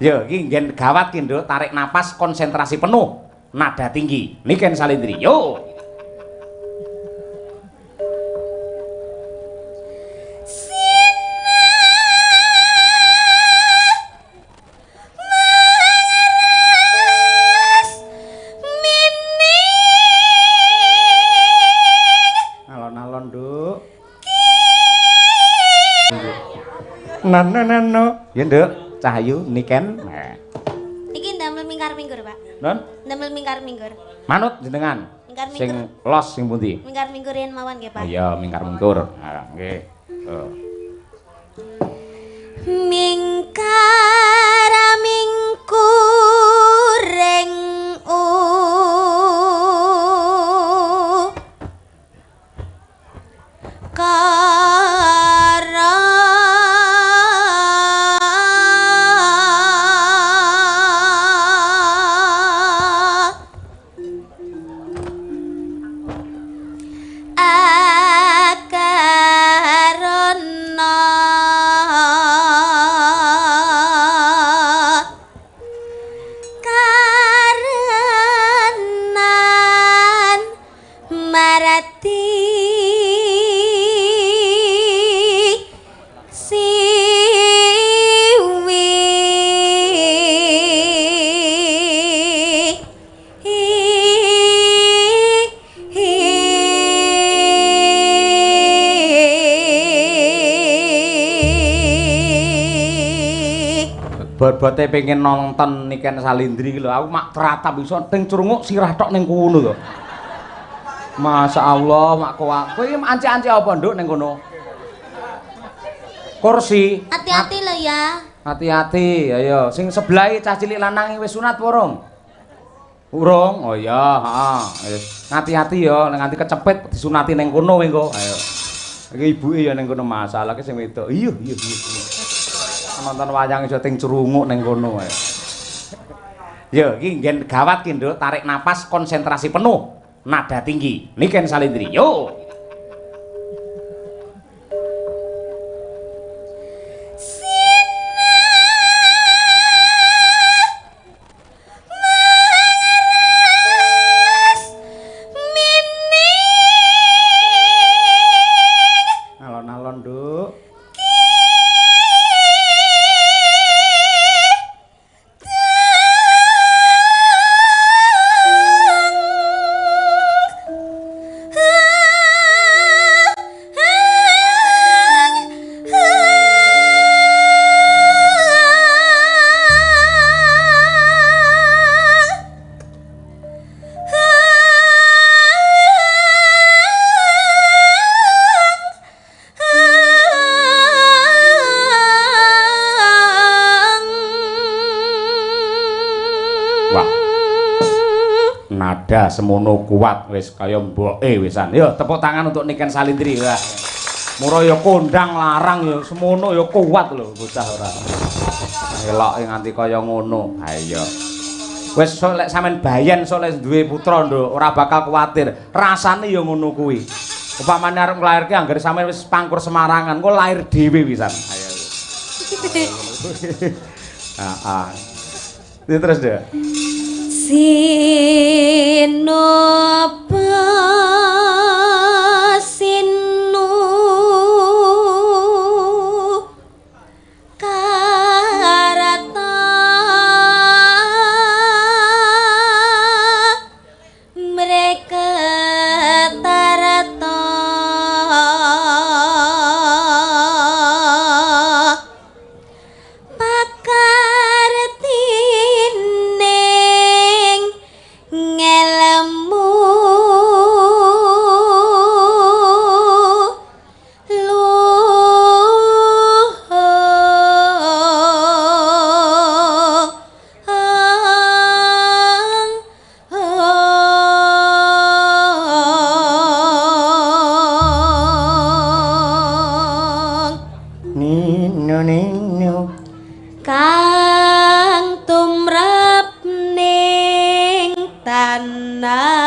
Ya, iki nggen gawat ki, Nduk, tarik napas konsentrasi penuh, nada tinggi. Niken Salindri. Yo. Alon-alon, Nduk. Nano. Ya, Nduk. Cahayu Niken. Nah. Iki ndamel mingkar-minggur, Pak. Non? Ndamel mingkar-minggur. Manut jenengan. Mingkar-minggur. Sing los sing pundi? Mingkar-minggur yen mawon nggih, Pak. Oh iya, mingkar-mingkur. Nah, nggih. Oh. Mingkar-mingkuring kara akarana karenan marati Bot-bote pengen nonton Niken Salindri iki lho. Aku mak teratap iso ting crunguk sirah tok ning kono to. Masyaallah, mak kowe iki anci-anci apa, Nduk, ning kono? Kursi. hati-hati lho ya. Hati-hati, ayo. Sing sebelahe cah cilik lanang wis sunat apa urung? Urung. Oh iya, heeh. Hati-hati ya, nek nganti kecepet disunati ning kono kowe engko. Ayo. Iki ibuke ya ning kono masalah ki sing wedok. Iya. Nonton wayang iso ting crunguk ning kono ae. Ya, iki nggen gawat ki, Nduk, tarik napas konsentrasi penuh, nada tinggi. Niken Salindri. Yo. Alon-alon, Nduk. Nada semono kuat wis kaya mboke wisan. Ya tepuk tangan untuk Niken Salindri. Wah. Mura ya kondang larang ya semono ya kuat lho bocah ora. Eloke nganti kaya ngono. Ha iya. Wis sok lek sampean bayen sok lek duwe putra Nduk, ora bakal kuwatir. Rasane ya ngono kuwi. Upamane arep nglairke anggere sampean wis pangkur Semarangan, kok lair dhewe wisan. Ayo. Heeh. Terus Nduk. Sinopa sinu karata mereka tarata pakartining ngelmu Nino kang tumrap ning tanah